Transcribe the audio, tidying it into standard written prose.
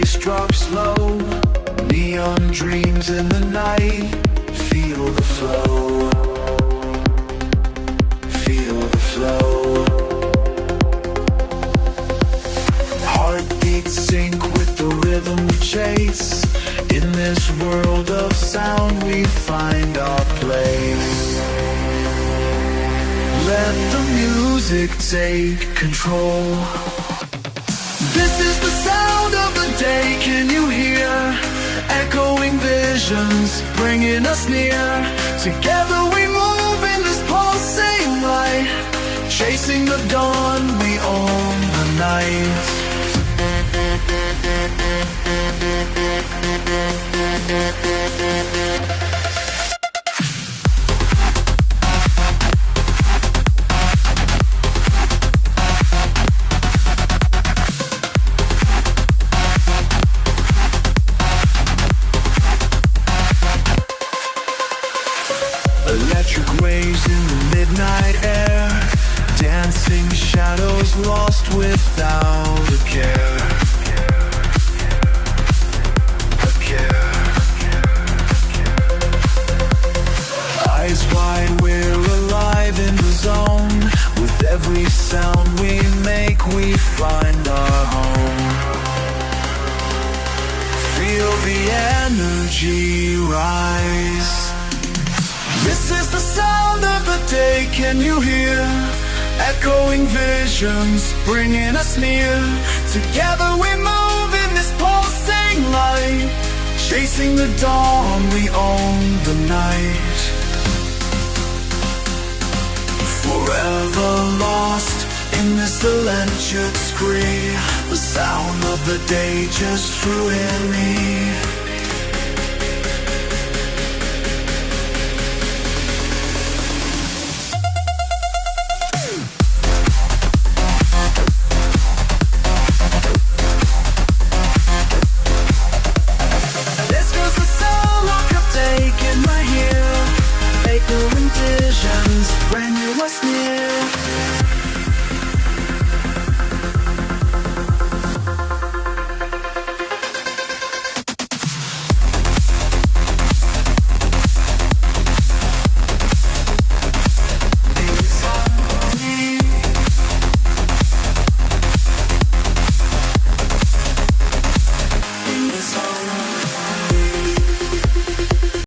bass drops low, neon dreams in the night. Feel the flow, feel the flow. Heartbeats sync with the rhythm we chase. In this world of sound we find our place. Let the music take control. This is the sound of the day, can you hear? Echoing visions, bringing us near. Together we move in this pulsing light. Chasing the dawn, we own the night. Electric waves in the midnight air, dancing shadows lost without a care. Eyes wide, we're alive in the zone. With every sound we make, we find our home. Feel the energy rise. This is the sound of the day, can you hear? Echoing visions, bringing us near. Together we move in this pulsing light. Chasing the dawn, we own the night. Forever lost in this electric scree. The sound of the day just flew in me. Visions, brand new, what's new?